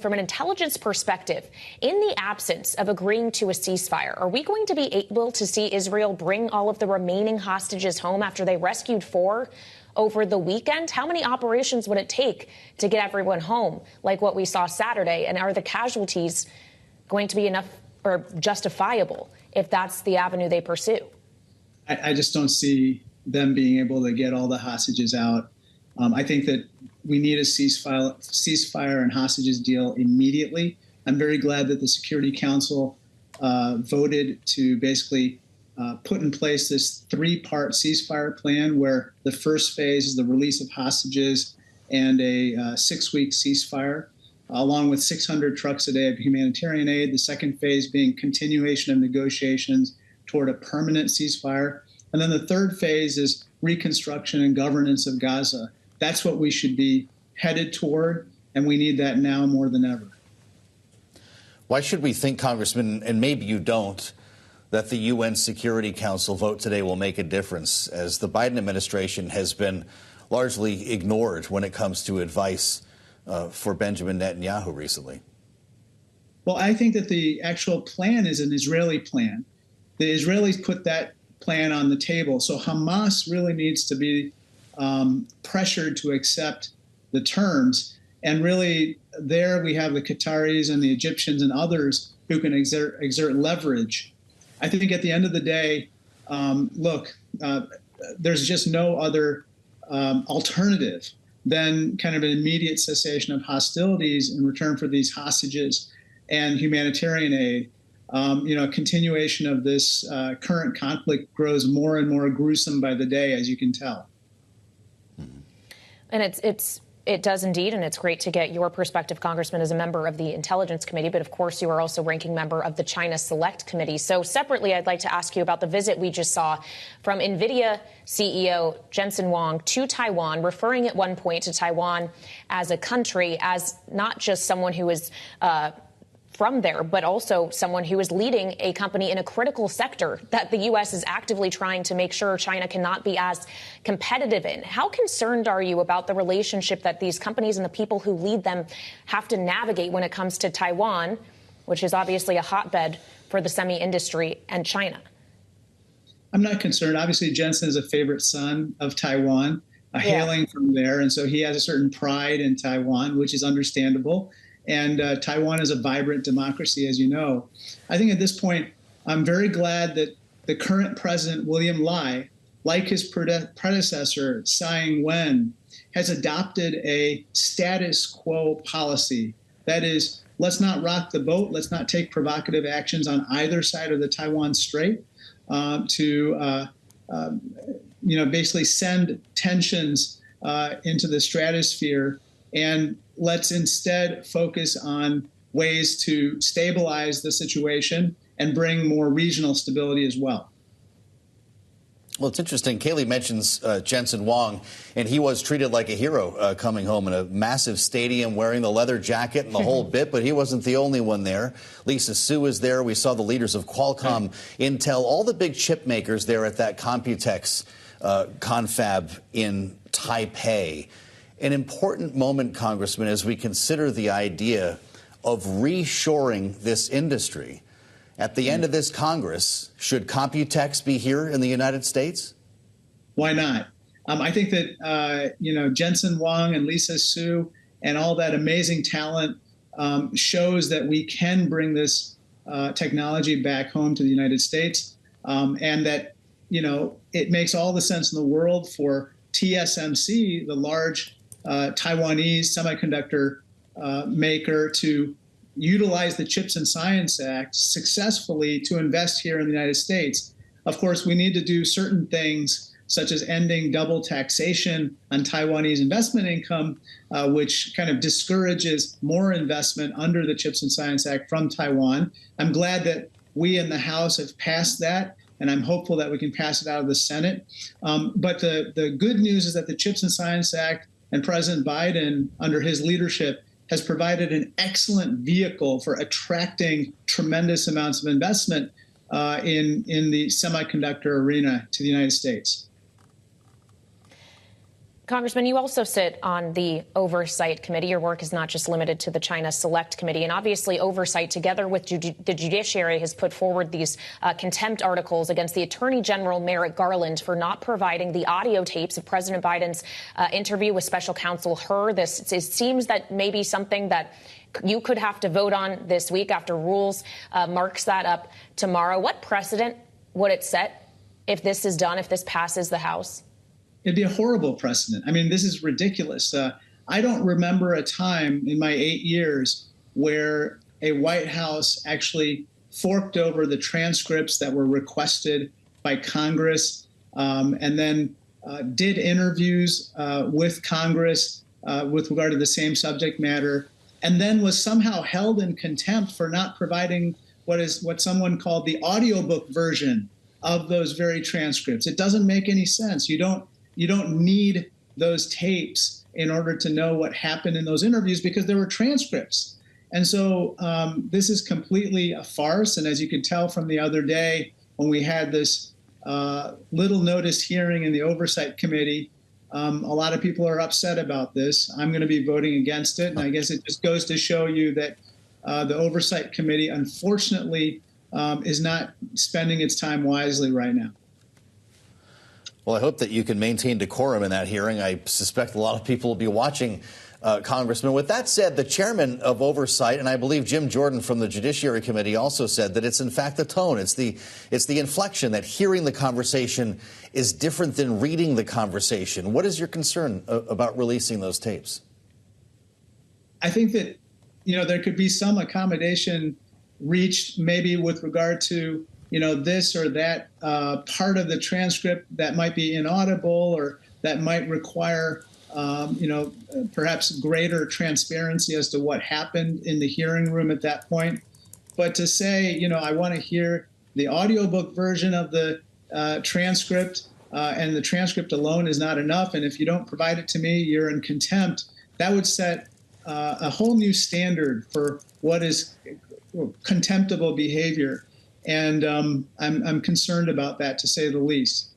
From an intelligence perspective, in the absence of agreeing to a ceasefire, are we going to be able to see Israel bring all of the remaining hostages home after they rescued 4 over the weekend? How many operations would it take to get everyone home, like what we saw Saturday? And are the casualties going to be enough or justifiable if that's the avenue they pursue? I just don't see them being able to get all the hostages out. I think that we need a ceasefire and hostages deal immediately. I'm very glad that the Security Council voted to basically put in place this 3-part ceasefire plan, where the first phase is the release of hostages and a 6-week ceasefire, along with 600 trucks a day of humanitarian aid. The second phase being continuation of negotiations toward a permanent ceasefire. And then the third phase is reconstruction and governance of Gaza. That's what we should be headed toward, and we need that now more than ever. Why should we think, Congressman, and maybe you don't, that the UN Security Council vote today will make a difference, as the Biden administration has been largely ignored when it comes to advice for Benjamin Netanyahu recently? Well, I think that the actual plan is an Israeli plan. The Israelis put that plan on the table, so Hamas really needs to be pressured to accept the terms. And really, there we have the Qataris and the Egyptians and others who can exert leverage. I think at the end of the day, there's just no other alternative than kind of an immediate cessation of hostilities in return for these hostages and humanitarian aid. A continuation of this current conflict grows more and more gruesome by the day, as you can tell. And it does indeed, and it's great to get your perspective, Congressman, as a member of the Intelligence Committee. But of course, you are also ranking member of the China Select Committee. So separately, I'd like to ask you about the visit we just saw from NVIDIA CEO Jensen Huang to Taiwan, referring at one point to Taiwan as a country, as not just someone who is from there, but also someone who is leading a company in a critical sector that the U.S. is actively trying to make sure China cannot be as competitive in. How concerned are you about the relationship that these companies and the people who lead them have to navigate when it comes to Taiwan, which is obviously a hotbed for the semi-industry, and China? I'm not concerned. Obviously, Jensen is a favorite son of Taiwan, hailing from there. And so he has a certain pride in Taiwan, which is understandable. And Taiwan is a vibrant democracy, as you know. I think at this point, I'm very glad that the current president, William Lai, like his predecessor, Tsai Ing-wen, has adopted a status quo policy. That is, let's not rock the boat. Let's not take provocative actions on either side of the Taiwan Strait to basically send tensions into the stratosphere. And let's instead focus on ways to stabilize the situation and bring more regional stability as well. Well, it's interesting. Kailey mentions Jensen Huang, and he was treated like a hero coming home in a massive stadium wearing the leather jacket and the whole bit, but he wasn't the only one there. Lisa Su is there. We saw the leaders of Qualcomm, Intel, all the big chip makers there at that Computex confab in Taipei. An important moment, Congressman, as we consider the idea of reshoring this industry. At the end of this Congress, should Computex be here in the United States? Why not? I think that, Jensen Huang and Lisa Su and all that amazing talent shows that we can bring this technology back home to the United States, and that, it makes all the sense in the world for TSMC, the large Taiwanese semiconductor maker, to utilize the Chips and Science Act successfully to invest here in the United States. Of course, we need to do certain things, such as ending double taxation on Taiwanese investment income, which kind of discourages more investment under the Chips and Science Act from Taiwan. I'm glad that we in the House have passed that, and I'm hopeful that we can pass it out of the Senate. But the good news is that the Chips and Science Act and President Biden, under his leadership, has provided an excellent vehicle for attracting tremendous amounts of investment in the semiconductor arena to the United States. Congressman, you also sit on the Oversight Committee. Your work is not just limited to the China Select Committee. And obviously, Oversight, together with the judiciary, has put forward these contempt articles against the Attorney General Merrick Garland for not providing the audio tapes of President Biden's interview with Special Counsel Hur. It seems that may be something that you could have to vote on this week after Rules marks that up tomorrow. What precedent would it set if this is done, if this passes the House? It'd be a horrible precedent. I mean, this is ridiculous. I don't remember a time in my 8 years where a White House actually forked over the transcripts that were requested by Congress and then did interviews with Congress with regard to the same subject matter, and then was somehow held in contempt for not providing what someone called the audiobook version of those very transcripts. It doesn't make any sense. You don't need those tapes in order to know what happened in those interviews because there were transcripts. And so this is completely a farce. And as you could tell from the other day when we had this little notice hearing in the Oversight Committee, a lot of people are upset about this. I'm going to be voting against it. And I guess it just goes to show you that the Oversight Committee, unfortunately, is not spending its time wisely right now. Well, I hope that you can maintain decorum in that hearing. I suspect a lot of people will be watching, Congressman. With that said, the chairman of Oversight, and I believe Jim Jordan from the Judiciary Committee also said that it's in fact the tone, it's the inflection, that hearing the conversation is different than reading the conversation. What is your concern about releasing those tapes? I think that, there could be some accommodation reached maybe with regard to this or that part of the transcript that might be inaudible or that might require, perhaps greater transparency as to what happened in the hearing room at that point. But to say, I want to hear the audiobook version of the transcript and the transcript alone is not enough, and if you don't provide it to me, you're in contempt, that would set a whole new standard for what is contemptible behavior. And I'm concerned about that, to say the least.